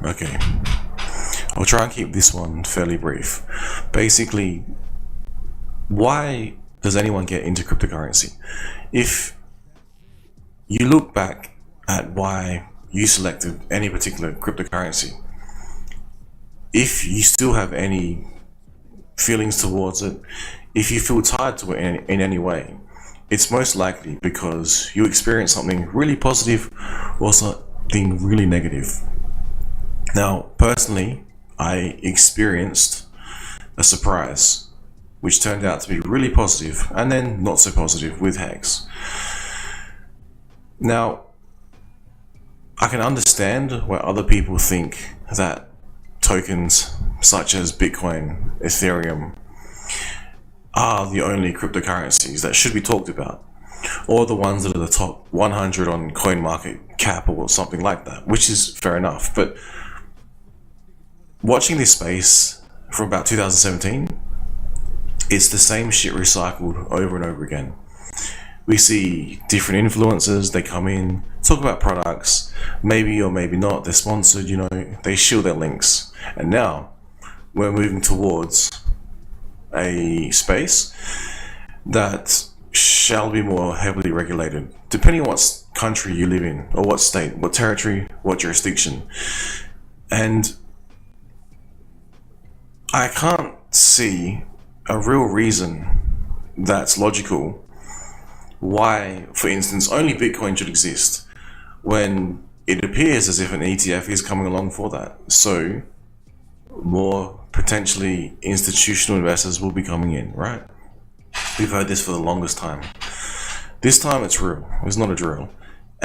Okay. I'll try and keep this one fairly brief. Basically, why does anyone get into cryptocurrency? If you look back at why you selected any particular cryptocurrency, if you still have any feelings towards it, if you feel tied to it in any way, it's most likely because you experienced something really positive or something really negative. Now, personally, I experienced a surprise which turned out to be really positive and then not so positive with HEX. Now, I can understand why other people think that tokens such as Bitcoin, Ethereum are the only cryptocurrencies that should be talked about, or the ones that are the top 100 on CoinMarketCap or something like that, which is fair enough. But watching this space from about 2017, it's the same shit recycled over and over again. We see different influencers, they come in, talk about products, maybe or maybe not, they're sponsored, they shield their links. And now we're moving towards a space that shall be more heavily regulated, depending on what country you live in, or what state, what territory, what jurisdiction. And I can't see a real reason that's logical why, for instance, only Bitcoin should exist when it appears as if an ETF is coming along for that. So more potentially institutional investors will be coming in, right? We've heard this for the longest time. This time it's real. It's not a drill.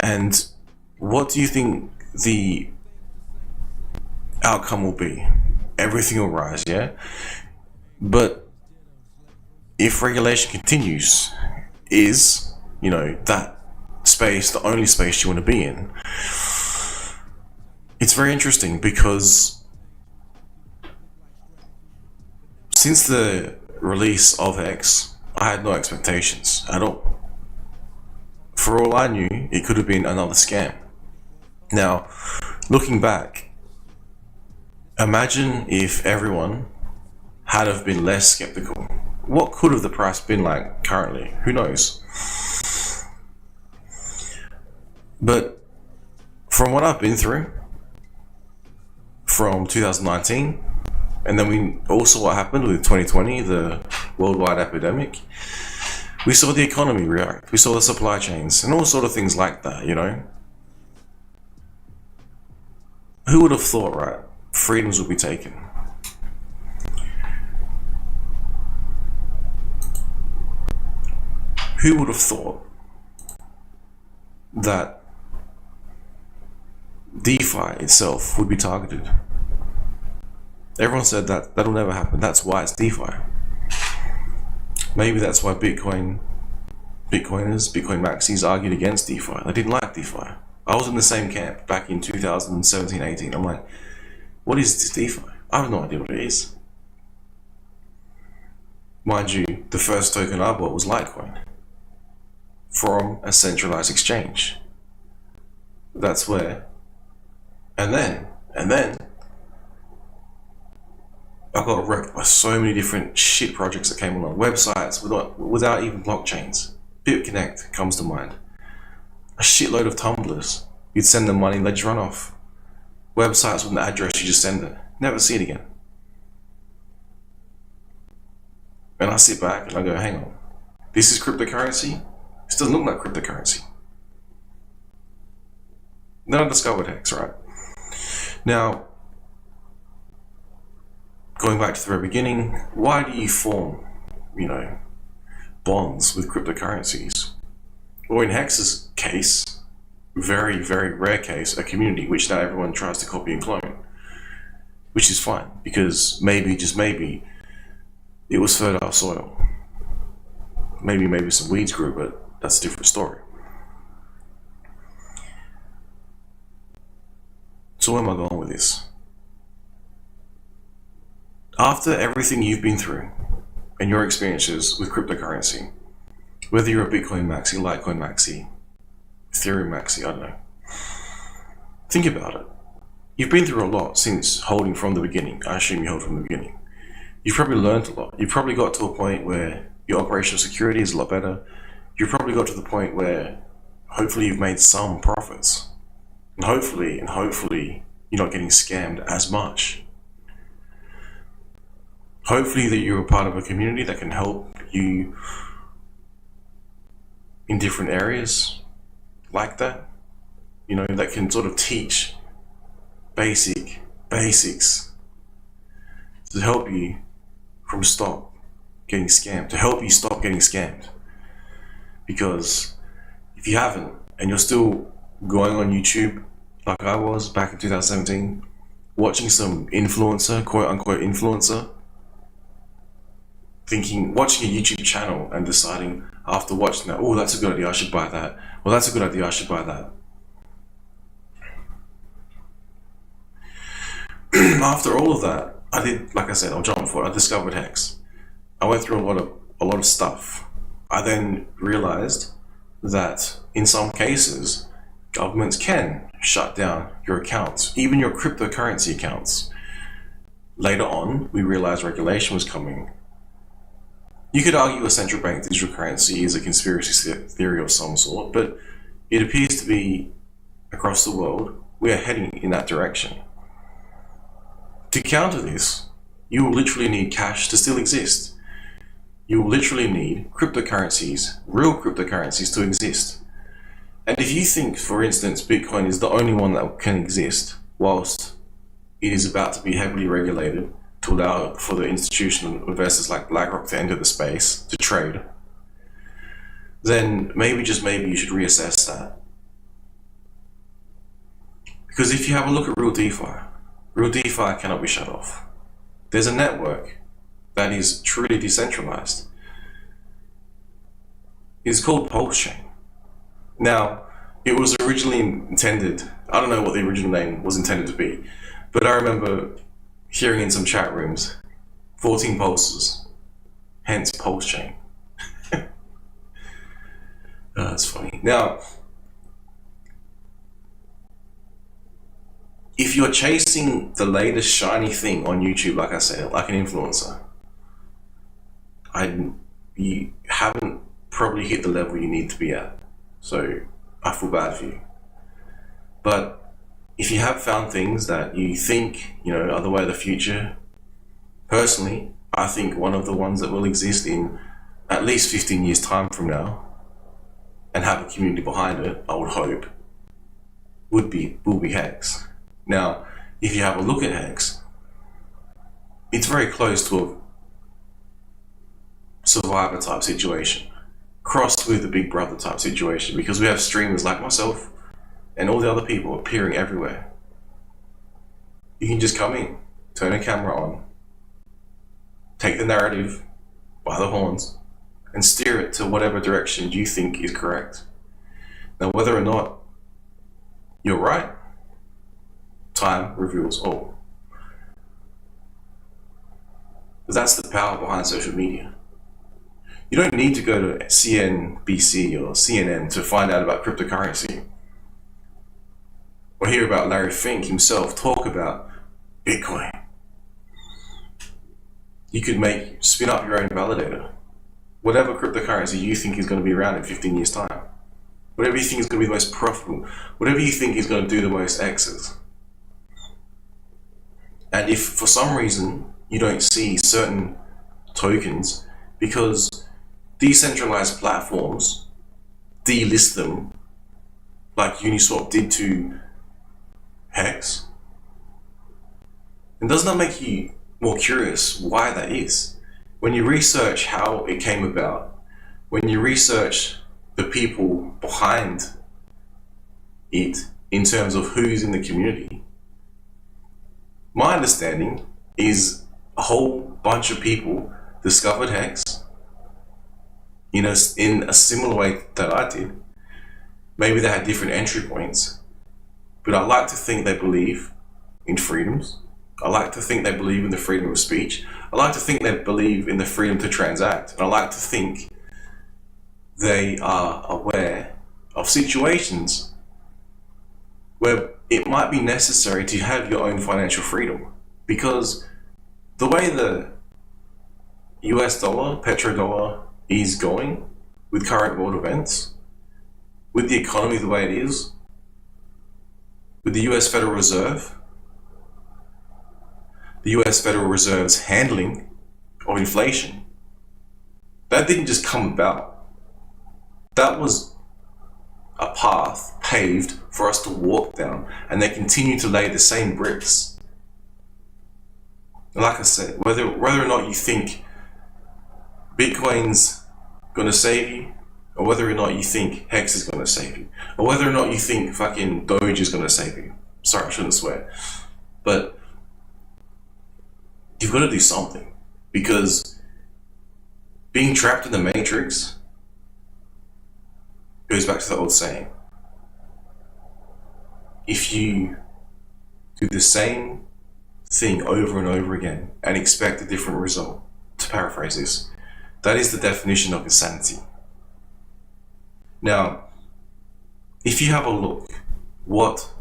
And what do you think the outcome will be? Everything will rise, yeah? But if regulation continues, is, that space the only space you want to be in? It's very interesting because since the release of HEX, I had no expectations at all. For all I knew, it could have been another scam. Now, looking back, imagine if everyone had have been less skeptical. What could have the price been like currently? Who knows? But from what I've been through, from 2019, and then we also what happened with 2020, the worldwide epidemic, we saw the economy react, we saw the supply chains, and all sort of things like that, Who would have thought, right, freedoms would be taken? Who would have thought that DeFi itself would be targeted? Everyone said that that'll never happen. That's why it's DeFi. Maybe that's why Bitcoiners, Bitcoin maxis argued against DeFi. They didn't like DeFi. I was in the same camp back in 2017, 18. I'm like, what is this DeFi? I have no idea what it is. Mind you, the first token I bought was Litecoin from a centralized exchange. That's where, and then I got wrecked by so many different shit projects that came along. Websites without even blockchains. BitConnect comes to mind. A shitload of tumblers. You'd send them money, they'd run off. Websites with an address, you just send it. Never see it again. And I sit back and I go, hang on. This is cryptocurrency? This doesn't look like cryptocurrency. Then I discovered HEX, right? Now, going back to the very beginning, why do you form, bonds with cryptocurrencies? Well, in HEX's case, very, very rare case, a community which now everyone tries to copy and clone, which is fine because maybe, just maybe, it was fertile soil. Maybe some weeds grew, but that's a different story. So where am I going with this? After everything you've been through and your experiences with cryptocurrency, whether you're a Bitcoin maxi, Litecoin maxi, Ethereum maxi, I don't know, think about it. you've been through a lot since holding from the beginning. I assume you held from the beginning. You've probably learned a lot. You've probably got to a point where your operational security is a lot better. You've probably got to the point where hopefully you've made some profits. And hopefully you're not getting scammed as much. Hopefully that you're a part of a community that can help you in different areas like that. You know, that can sort of teach basics to help you from stop getting scammed, to help you stop getting scammed. Because if you haven't, and you're still going on YouTube like I was back in 2017, watching some influencer, quote unquote influencer, watching a YouTube channel and deciding after watching that, oh, that's a good idea, I should buy that. Well, that's a good idea, I should buy that. After all of that, I did, like I said, I'll jump forward. I discovered HEX. I went through a lot of stuff. I then realized that in some cases, governments can shut down your accounts, even your cryptocurrency accounts. Later on, we realized regulation was coming. You could argue a central bank digital currency is a conspiracy theory of some sort, but it appears to be across the world, we are heading in that direction. To counter this, you will literally need cash to still exist. You will literally need cryptocurrencies, real cryptocurrencies, to exist. And if you think, for instance, Bitcoin is the only one that can exist, whilst it is about to be heavily regulated to allow for the institutional investors like BlackRock to enter the space to trade, then maybe, just maybe, you should reassess that. Because if you have a look at real DeFi cannot be shut off. There's a network that is truly decentralized. It's called Pulsechain. Now, it was originally intended, I don't know what the original name was intended to be, but I remember hearing in some chat rooms, 14 pulses, hence Pulsechain. That's funny. Now, if you're chasing the latest shiny thing on YouTube, like I said, like an influencer, you haven't probably hit the level you need to be at. So I feel bad for you. But if you have found things that you think, are the way of the future, personally, I think one of the ones that will exist in at least 15 years time from now and have a community behind it, I would hope, will be HEX. Now, if you have a look at HEX, it's very close to a Survivor type situation, crossed with a Big Brother type situation, because we have streamers like myself and all the other people appearing everywhere. You can just come in, turn a camera on, take the narrative by the horns, and steer it to whatever direction you think is correct. Now, whether or not you're right, time reveals all. But that's the power behind social media. You don't need to go to CNBC or CNN to find out about cryptocurrency, or hear about Larry Fink himself talk about Bitcoin. You could spin up your own validator. Whatever cryptocurrency you think is going to be around in 15 years time. Whatever you think is going to be the most profitable. Whatever you think is going to do the most X's. And if for some reason you don't see certain tokens, because decentralized platforms delist them, like Uniswap did to HEX, and doesn't that make you more curious why that is? When you research how it came about, when you research the people behind it in terms of who's in the community, my understanding is a whole bunch of people discovered HEX in a similar way that I did. Maybe they had different entry points, but I like to think they believe in freedoms. I like to think they believe in the freedom of speech. I like to think they believe in the freedom to transact. And I like to think they are aware of situations where it might be necessary to have your own financial freedom, because the way the US dollar, petrodollar, is going with current world events, with the economy the way it is, with the US Federal Reserve, the US Federal Reserve's handling of inflation, that didn't just come about. That was a path paved for us to walk down, and they continue to lay the same bricks. Like I said, whether or not you think Bitcoin's gonna save you, or whether or not you think HEX is gonna save you, or whether or not you think fucking Doge is gonna save you. Sorry, I shouldn't swear. But you've got to do something, because being trapped in the matrix goes back to the old saying. If you do the same thing over and over again and expect a different result, to paraphrase this, that is the definition of insanity. Now, if you have a look what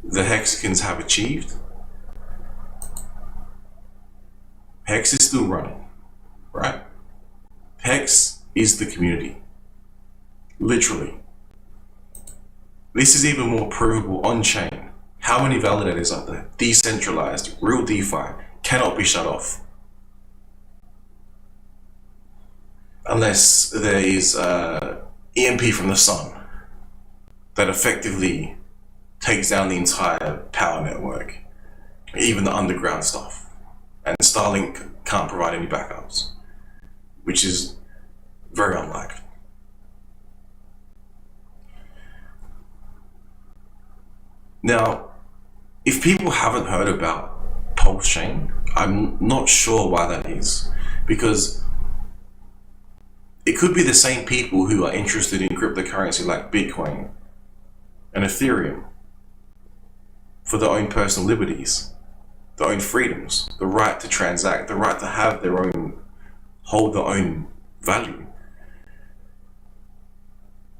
the Hexicans have achieved, HEX is still running, right? HEX is the community. Literally. This is even more provable on-chain. How many validators are there? Decentralized, real DeFi, cannot be shut off. Unless there is EMP from the sun that effectively takes down the entire power network, even the underground stuff. And Starlink can't provide any backups, which is very unlikely. Now, if people haven't heard about Pulsechain, I'm not sure why that is, because it could be the same people who are interested in cryptocurrency like Bitcoin and Ethereum for their own personal liberties, their own freedoms, the right to transact, the right to have their own, hold their own value.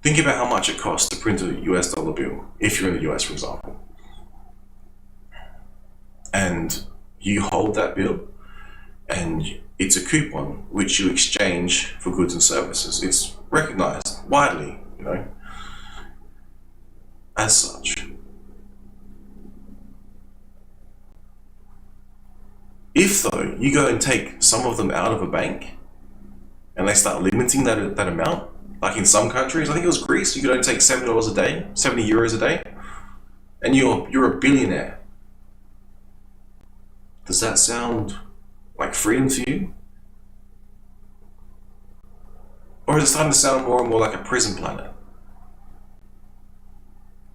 Think about how much it costs to print a US dollar bill, if you're in the US, for example. And you hold that bill, and it's a coupon which you exchange for goods and services. It's recognized widely, as such. If, though, you go and take some of them out of a bank, and they start limiting that amount, like in some countries, I think it was Greece, you could only take $7 a day, 70 euros a day, and you're a billionaire. Does that sound like freedom to you? Or is it starting to sound more and more like a prison planet?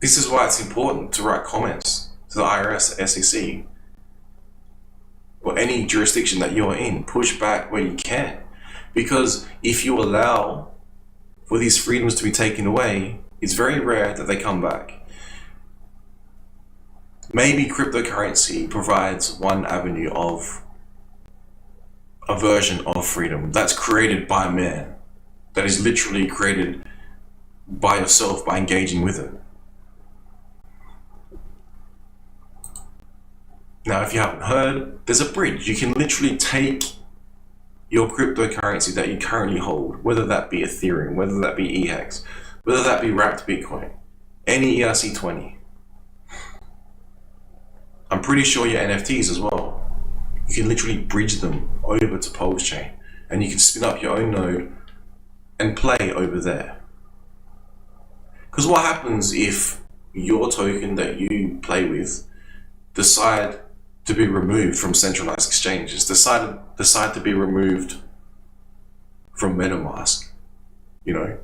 This is why it's important to write comments to the IRS, SEC, or any jurisdiction that you're in. Push back where you can. Because if you allow for these freedoms to be taken away, it's very rare that they come back. Maybe cryptocurrency provides one avenue of a version of freedom that's created by man, that is literally created by yourself by engaging with it. Now, if you haven't heard, there's a bridge. You can literally take your cryptocurrency that you currently hold, whether that be Ethereum, whether that be HEX, whether that be wrapped Bitcoin, any ERC20. I'm pretty sure your NFTs as well. You can literally bridge them over to Pulsechain, and you can spin up your own node and play over there. Because what happens if your token that you play with decide to be removed from centralized exchanges, decide to be removed from MetaMask? You'll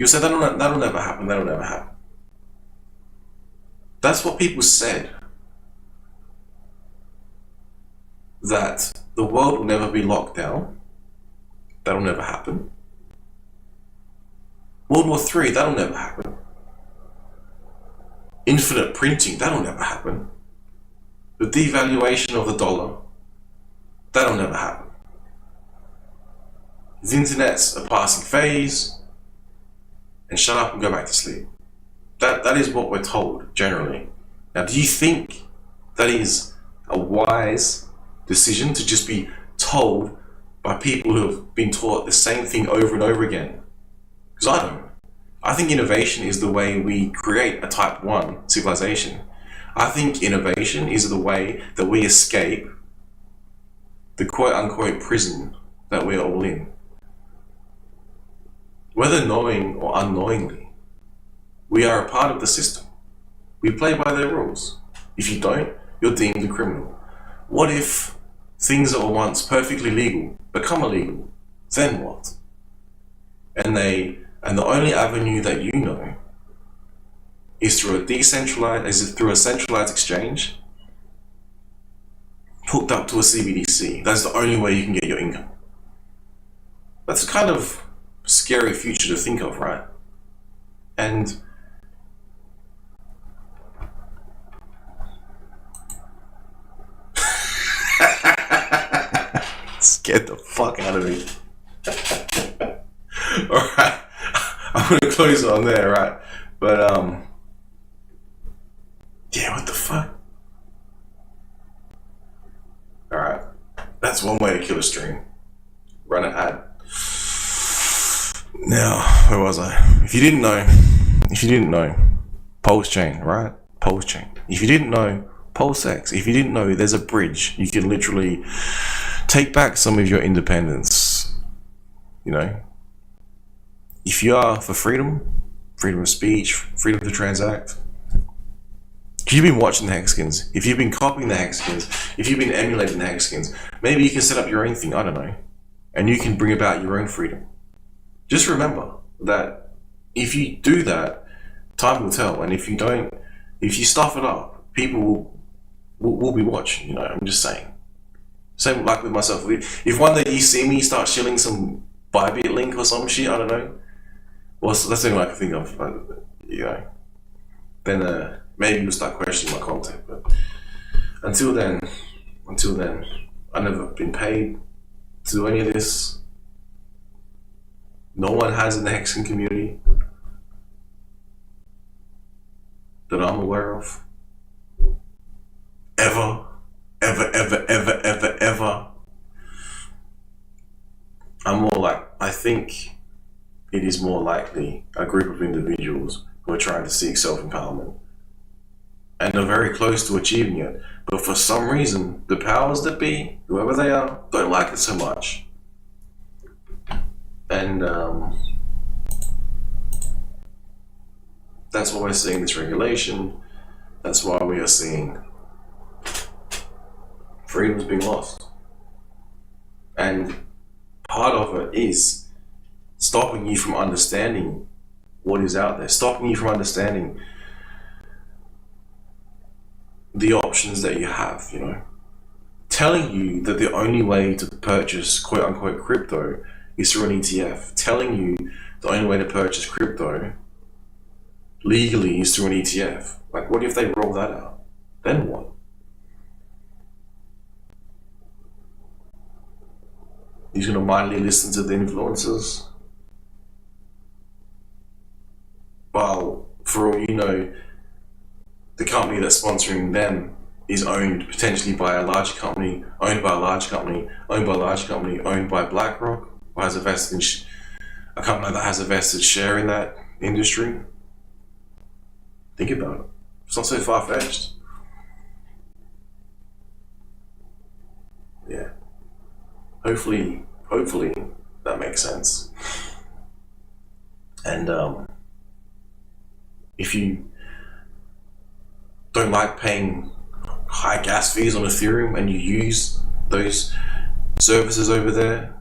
say that'll never happen. That's what people said. That the world will never be locked down. That'll never happen. World War III, that'll never happen. Infinite printing, that'll never happen. The devaluation of the dollar, that'll never happen. The internet's a passing phase, and shut up and go back to sleep. That is what we're told, generally. Now, do you think that is a wise decision to just be told by people who have been taught the same thing over and over again? Because I don't. I think innovation is the way we create a type 1 civilization. I think innovation is the way that we escape the quote-unquote prison that we're all in. Whether knowing or unknowingly, we are a part of the system. We play by their rules. If you don't, you're deemed a criminal. What if things that were once perfectly legal become illegal? Then what? And the only avenue that you know is through a centralized exchange hooked up to a CBDC. That's the only way you can get your income. That's a kind of scary future to think of, right? And scared the fuck out of me. Alright, I'm gonna close it on there, right? But yeah, what the fuck? Alright, that's one way to kill a stream. Run an ad. Now, where was I? If you didn't know, Pulsechain, right? Pulsechain. If you didn't know, PulseX. If you didn't know, there's a bridge. You can literally take back some of your independence. You know, if you are for freedom of speech, freedom to transact. If you've been watching the Hexicans, if you've been copying the Hexicans, if you've been emulating the Hexicans, maybe you can set up your own thing, I don't know, and you can bring about your own freedom. Just remember that if you do that, time will tell, and if you don't, if you stuff it up, people will be watching, you know, I'm just saying. Same like with myself. If one day you see me start shilling some Bybit link or some shit, I don't know, well, that's the only one I can think of, but, you know, then maybe you'll start questioning my content. But until then, I've never been paid to do any of this. No one has in the Hexen community that I'm aware of. Ever. I think it is more likely a group of individuals who are trying to seek self-empowerment and are very close to achieving it, but for some reason, the powers that be, whoever they are, don't like it so much. And that's why we're seeing this regulation. That's why we are seeing freedoms being lost. And part of it is stopping you from understanding what is out there, stopping you from understanding the options that you have, you know. Telling you that the only way to purchase quote unquote crypto is through an ETF. Telling you the only way to purchase crypto legally is through an ETF. Like, what if they roll that out? Then what? He's going to mindly listen to the influencers? Well, for all you know, the company that's sponsoring them is owned potentially by a large company, owned by a large company, owned by a large company, owned by BlackRock, or has a vested a company that has a vested share in that industry. Think about it. It's not so far-fetched. Yeah. Hopefully that makes sense. And if you don't like paying high gas fees on Ethereum and you use those services over there,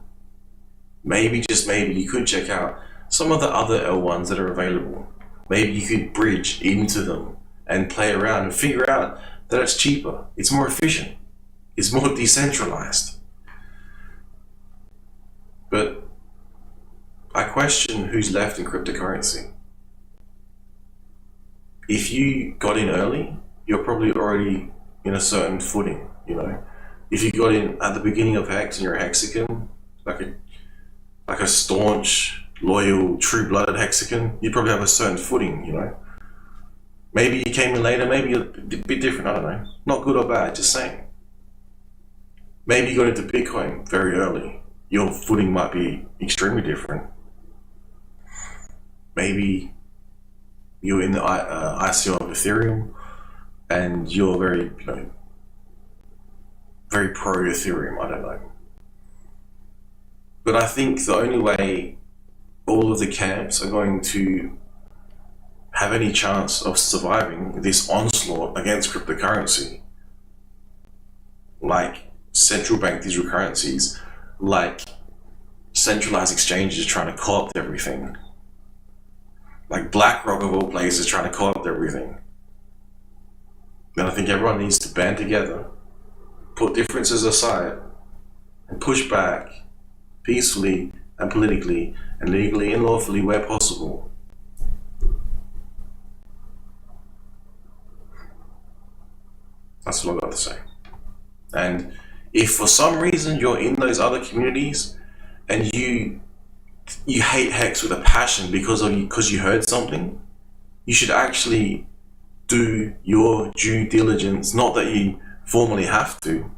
maybe, just maybe, you could check out some of the other L1s that are available. Maybe you could bridge into them and play around and figure out that it's cheaper, it's more efficient, it's more decentralized. But I question who's left in cryptocurrency. If you got in early, you're probably already in a certain footing, you know. If you got in at the beginning of Hex and you're a Hexican, like a staunch, loyal, true-blooded Hexican, you probably have a certain footing, you know. Maybe you came in later, maybe you're a bit different, I don't know. Not good or bad, just saying. Maybe you got into Bitcoin very early. Your footing might be extremely different. Maybe you're in the ICO of Ethereum and you're very, very pro Ethereum, I don't know. But I think the only way all of the camps are going to have any chance of surviving this onslaught against cryptocurrency, like central bank digital currencies, like centralized exchanges trying to co-opt everything, like BlackRock of all places trying to co-opt everything, then I think everyone needs to band together, put differences aside, and push back peacefully and politically and legally and lawfully where possible. That's what I've got to say. And if for some reason you're in those other communities and you hate HEX with a passion because you heard something, you should actually do your due diligence. Not that you formally have to,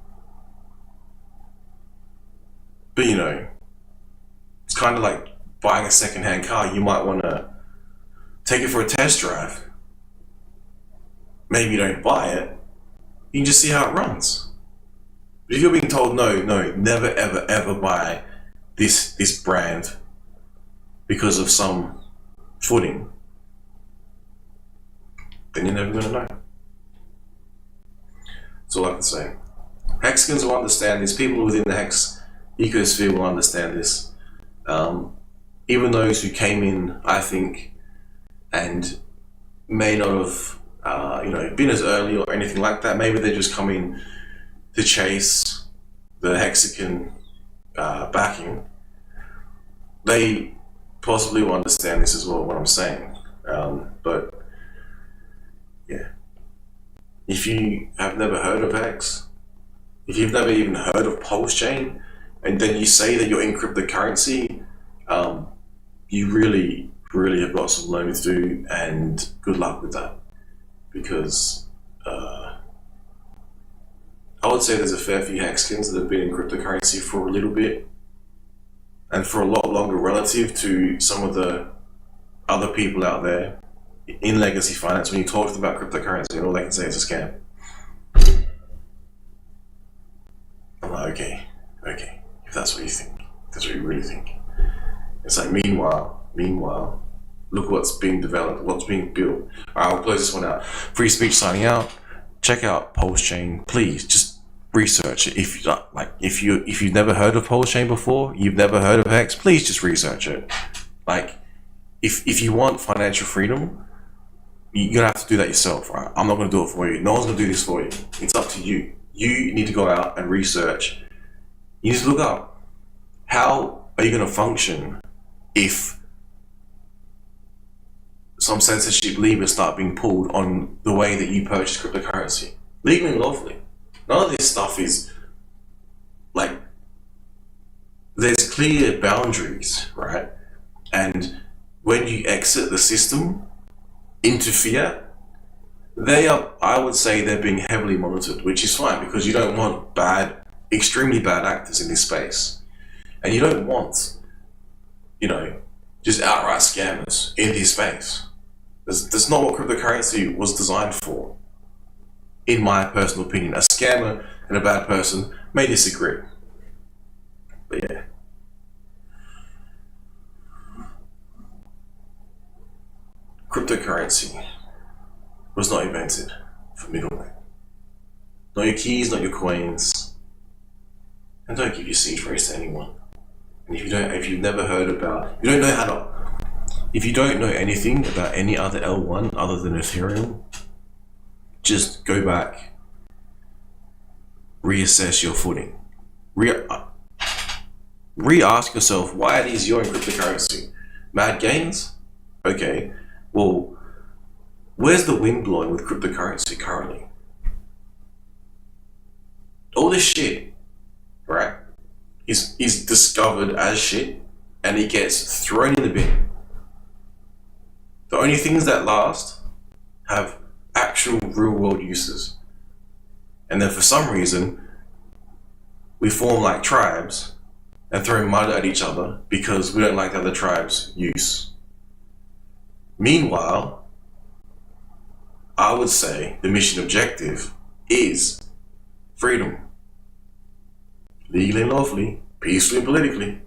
but it's kind of like buying a second-hand car. You might want to take it for a test drive. Maybe you don't buy it. You can just see how it runs. But if you're being told, no, never, ever, ever buy this brand because of some footing, then you're never going to know. That's all I can say. Hexicans will understand this. People within the Hex ecosphere will understand this. Even those who came in, I think, and may not have been as early or anything like that. Maybe they're just coming to chase the Hexican backing. They possibly will understand this as well, what I'm saying. But yeah, if you have never heard of Hex, if you've never even heard of Pulsechain, and then you say that you're in cryptocurrency, you really, really have got some learning to do, and good luck with that. Because I would say there's a fair few Hexicans that have been in cryptocurrency for a little bit, and for a lot longer relative to some of the other people out there in legacy finance. When you talk to them about cryptocurrency, and all they can say is a scam. I'm like, okay, if that's what you think, if that's what you really think. It's like, meanwhile, look what's being developed, what's being built. All right, I'll close this one out. Free speech signing out. Check out Pulsechain. Please just research it. If you've never heard of Pulsechain before, you've never heard of HEX, please just research it. Like, if you want financial freedom, you're gonna have to do that yourself, right? I'm not gonna do it for you. No one's gonna do this for you. It's up to you. You need to go out and research. You need to look up, how are you gonna function if some censorship levers start being pulled on the way that you purchase cryptocurrency, legally and lawfully. None of this stuff is like, there's clear boundaries, right? And when you exit the system into fiat, I would say they're being heavily monitored, which is fine, because you don't want extremely bad actors in this space. And you don't want, just outright scammers in this space. That's not what cryptocurrency was designed for, in my personal opinion. A scammer and a bad person may disagree, but yeah. Cryptocurrency was not invented for middlemen. Not your keys, not your coins, and don't give your seed phrase to anyone. And if you don't know anything about any other L1 other than Ethereum, just go back, reassess your footing, re-ask yourself, why it is you're in cryptocurrency. Mad gains? Okay, well, where's the wind blowing with cryptocurrency currently? All this shit, right, is discovered as shit, and it gets thrown in the bin. The only things that last have actual real world uses. And then for some reason, we form like tribes and throw mud at each other because we don't like the other tribe's use. Meanwhile, I would say the mission objective is freedom. Legally and lawfully, peacefully and politically.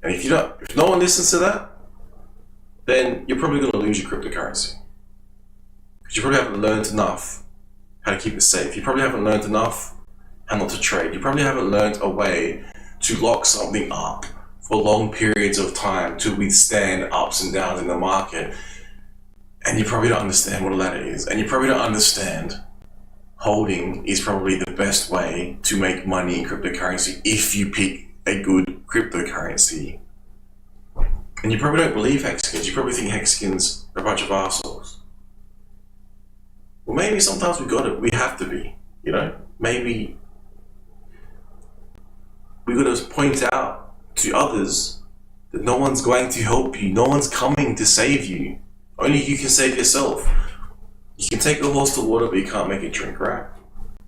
And if no one listens to that, then you're probably going to lose your cryptocurrency. Because you probably haven't learned enough how to keep it safe. You probably haven't learned enough how not to trade. You probably haven't learned a way to lock something up for long periods of time to withstand ups and downs in the market. And you probably don't understand what a ladder is. And you probably don't understand holding is probably the best way to make money in cryptocurrency if you pick a good cryptocurrency. And you probably don't believe Hexkins. You probably think Hexkins are a bunch of assholes. Well, maybe sometimes we have to be, you know? Maybe we got to point out to others that no one's going to help you. No one's coming to save you. Only you can save yourself. You can take a horse to water, but you can't make it drink, right?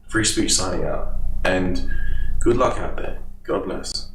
Free speech signing out. And good luck out there. God bless.